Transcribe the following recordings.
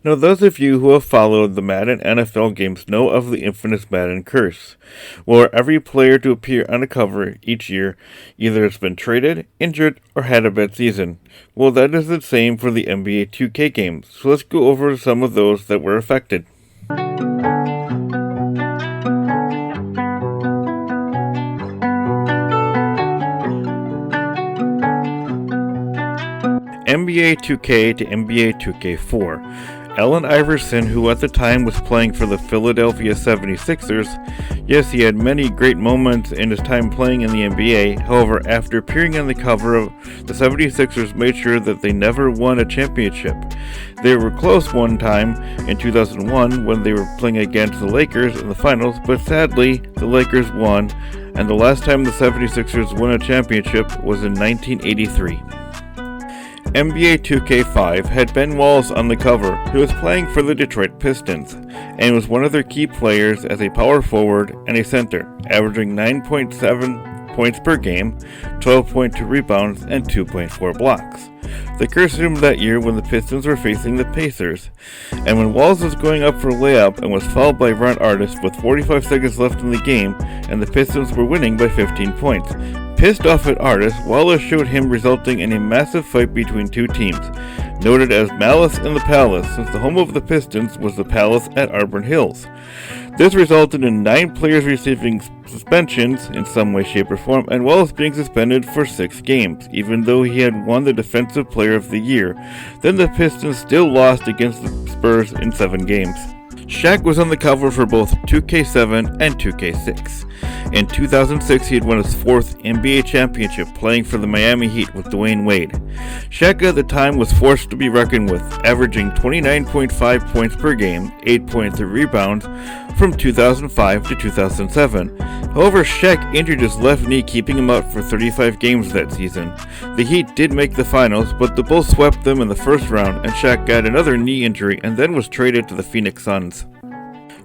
Now, those of you who have followed the Madden NFL games know of the infamous Madden curse, where every player to appear on a cover each year either has been traded, injured, or had a bad season. Well, that is the same for the NBA 2K games, so let's go over some of those that were affected. NBA 2K to NBA 2K4. Allen Iverson, who at the time was playing for the Philadelphia 76ers, yes, he had many great moments in his time playing in the NBA. However, after appearing on the cover of the 76ers, made sure that they never won a championship. They were close one time in 2001 when they were playing against the Lakers in the finals, but sadly, the Lakers won, and the last time the 76ers won a championship was in 1983. NBA 2K5 had Ben Wallace on the cover, who was playing for the Detroit Pistons, and was one of their key players as a power forward and a center, averaging 9.7 points per game, 12.2 rebounds, and 2.4 blocks. The curse resumed that year when the Pistons were facing the Pacers, and when Wallace was going up for a layup and was fouled by Ron Artest with 45 seconds left in the game, and the Pistons were winning by 15 points. Pissed off at Artest, Wallace showed him, resulting in a massive fight between two teams, noted as Malice in the Palace, since the home of the Pistons was the Palace at Auburn Hills. This resulted in 9 players receiving suspensions in some way, shape, or form, and Wallace being suspended for 6 games, even though he had won the Defensive Player of the Year. Then the Pistons still lost against the Spurs in 7 games. Shaq was on the cover for both 2K7 and 2K6. In 2006, he had won his 4th NBA championship playing for the Miami Heat with Dwayne Wade. Shaq at the time was forced to be reckoned with, averaging 29.5 points per game, 8.3 rebounds from 2005 to 2007. However, Shaq injured his left knee, keeping him out for 35 games that season. The Heat did make the finals, but the Bulls swept them in the first round, and Shaq got another knee injury and then was traded to the Phoenix Suns.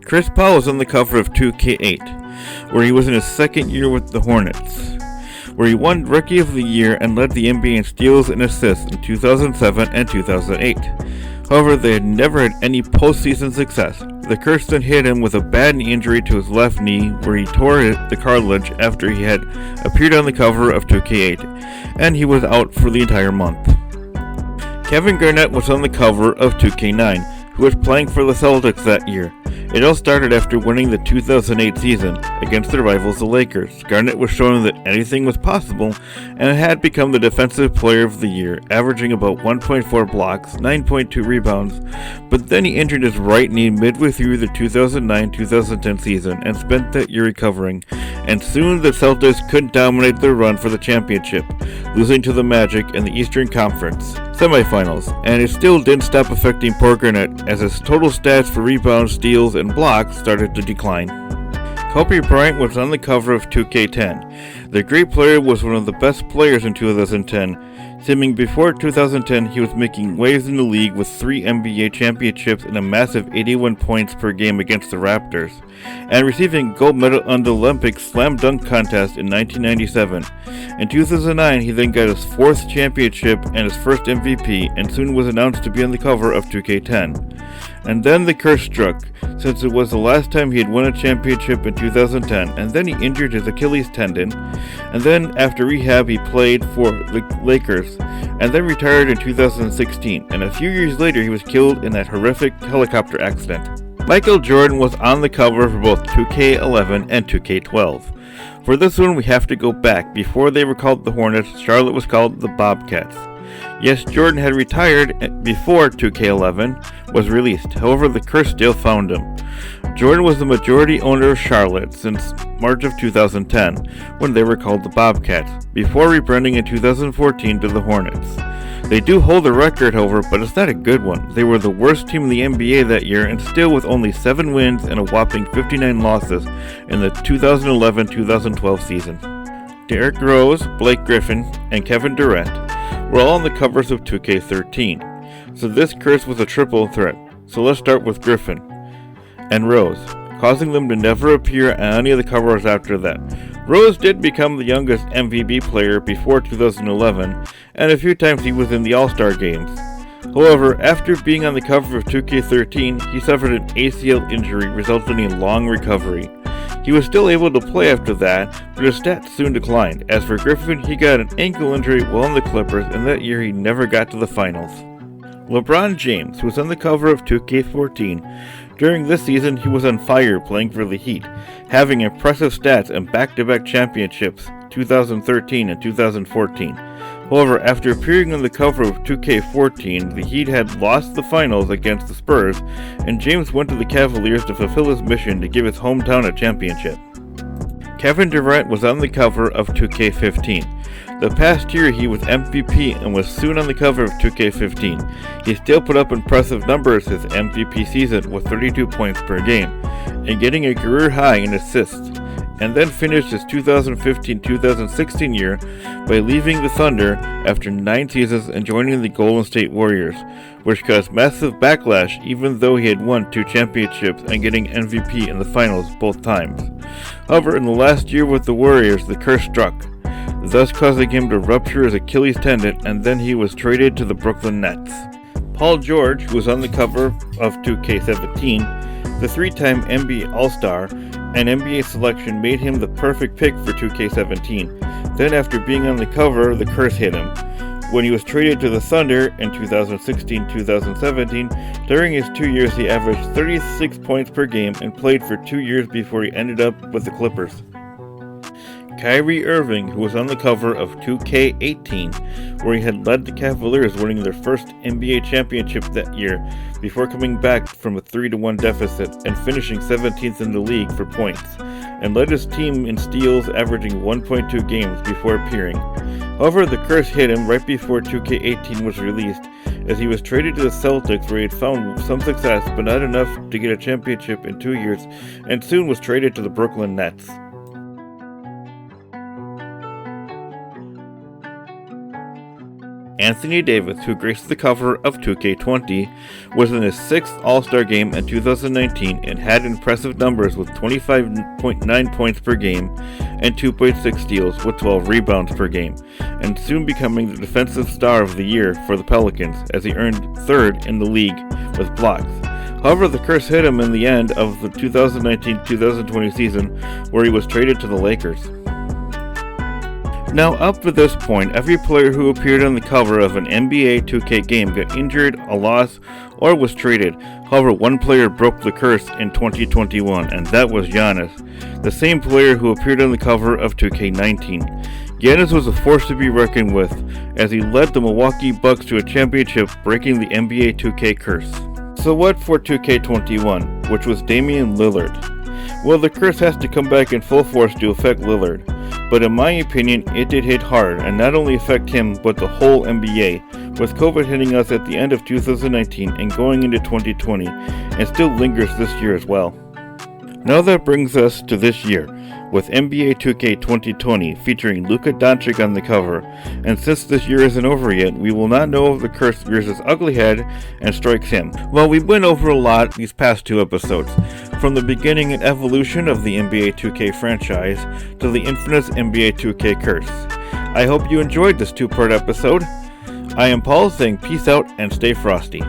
Chris Paul was on the cover of 2K8, where he was in his second year with the Hornets, where he won Rookie of the Year and led the NBA in steals and assists in 2007 and 2008. However, they had never had any postseason success. The curse then hit him with a bad knee injury to his left knee, where he tore the cartilage after he had appeared on the cover of 2K8, and he was out for the entire month. Kevin Garnett was on the cover of 2K9, who was playing for the Celtics that year. It all started after winning the 2008 season against their rivals, the Lakers. Garnett was showing that anything was possible and had become the Defensive Player of the Year, averaging about 1.4 blocks, 9.2 rebounds, but then he injured his right knee midway through the 2009-2010 season and spent that year recovering, and soon the Celtics couldn't dominate their run for the championship, losing to the Magic in the Eastern Conference semifinals, and it still didn't stop affecting poor Garnett as his total stats for rebounds, steals, and blocks started to decline. Kobe Bryant was on the cover of 2K10. The great player was one of the best players in 2010. Seeming before 2010, he was making waves in the league with 3 NBA championships and a massive 81 points per game against the Raptors, and receiving gold medal on the Olympic slam dunk contest in 1997. In 2009, he then got his 4th championship and his first MVP, and soon was announced to be on the cover of 2K10. And then the curse struck, since it was the last time he had won a championship in 2010, and then he injured his Achilles tendon, and then after rehab he played for the Lakers, and then retired in 2016, and a few years later he was killed in that horrific helicopter accident. Michael Jordan was on the cover for both 2K11 and 2K12. For this one we have to go back. Before they were called the Hornets, Charlotte was called the Bobcats. Yes, Jordan had retired before 2K11 was released, however the curse still found him. Jordan was the majority owner of Charlotte since March of 2010, when they were called the Bobcats, before rebranding in 2014 to the Hornets. They do hold the record, however, but it's not a good one. They were the worst team in the NBA that year, and still with only 7 wins and a whopping 59 losses in the 2011-2012 season. Derrick Rose, Blake Griffin, and Kevin Durant were all on the covers of 2K13, so this curse was a triple threat. So let's start with Griffin and Rose, causing them to never appear on any of the covers after that. Rose did become the youngest MVP player before 2011, and a few times he was in the All-Star games. However, after being on the cover of 2K13, he suffered an ACL injury resulting in long recovery. He was still able to play after that, but his stats soon declined. As for Griffin, he got an ankle injury while on the Clippers, and that year he never got to the finals. LeBron James, who was on the cover of 2K14, during this season he was on fire playing for the Heat, having impressive stats and back-to-back championships, 2013 and 2014. However, after appearing on the cover of 2K14, the Heat had lost the finals against the Spurs, and James went to the Cavaliers to fulfill his mission to give his hometown a championship. Kevin Durant was on the cover of 2K15. The past year he was MVP and was soon on the cover of 2K15. He still put up impressive numbers his MVP season with 32 points per game, and getting a career high in assists, and then finished his 2015-2016 year by leaving the Thunder after 9 seasons and joining the Golden State Warriors, which caused massive backlash even though he had won 2 championships and getting MVP in the finals both times. However, in the last year with the Warriors, the curse struck, thus causing him to rupture his Achilles tendon, and then he was traded to the Brooklyn Nets. Paul George, who was on the cover of 2K17, the 3-time NBA All-Star, and NBA selection made him the perfect pick for 2K17. Then after being on the cover, the curse hit him. When he was traded to the Thunder in 2016-2017, during his 2 years he averaged 36 points per game and played for 2 years before he ended up with the Clippers. Kyrie Irving, who was on the cover of 2K18, where he had led the Cavaliers winning their first NBA championship that year before coming back from a 3-1 deficit and finishing 17th in the league for points, and led his team in steals averaging 1.2 games before appearing. However, the curse hit him right before 2K18 was released, as he was traded to the Celtics where he had found some success but not enough to get a championship in 2 years, and soon was traded to the Brooklyn Nets. Anthony Davis, who graced the cover of 2K20, was in his 6th All-Star game in 2019 and had impressive numbers with 25.9 points per game and 2.6 steals with 12 rebounds per game, and soon becoming the defensive star of the year for the Pelicans as he earned 3rd in the league with blocks. However, the curse hit him in the end of the 2019-2020 season where he was traded to the Lakers. Now, up to this point, every player who appeared on the cover of an NBA 2K game got injured, a loss, or was traded. However, one player broke the curse in 2021, and that was Giannis, the same player who appeared on the cover of 2K19. Giannis was a force to be reckoned with, as he led the Milwaukee Bucks to a championship, breaking the NBA 2K curse. So what for 2K21, which was Damian Lillard? Well, the curse has to come back in full force to affect Lillard. But in my opinion, it did hit hard, and not only affect him, but the whole NBA, with COVID hitting us at the end of 2019 and going into 2020, and still lingers this year as well. Now that brings us to this year, with NBA 2K 2020 featuring Luka Doncic on the cover, and since this year isn't over yet, we will not know if the curse rears its ugly head and strikes him. Well, we went over a lot these past 2 episodes, from the beginning and evolution of the NBA 2K franchise to the infamous NBA 2K curse. I hope you enjoyed this 2-part episode. I am Paul saying peace out and stay frosty.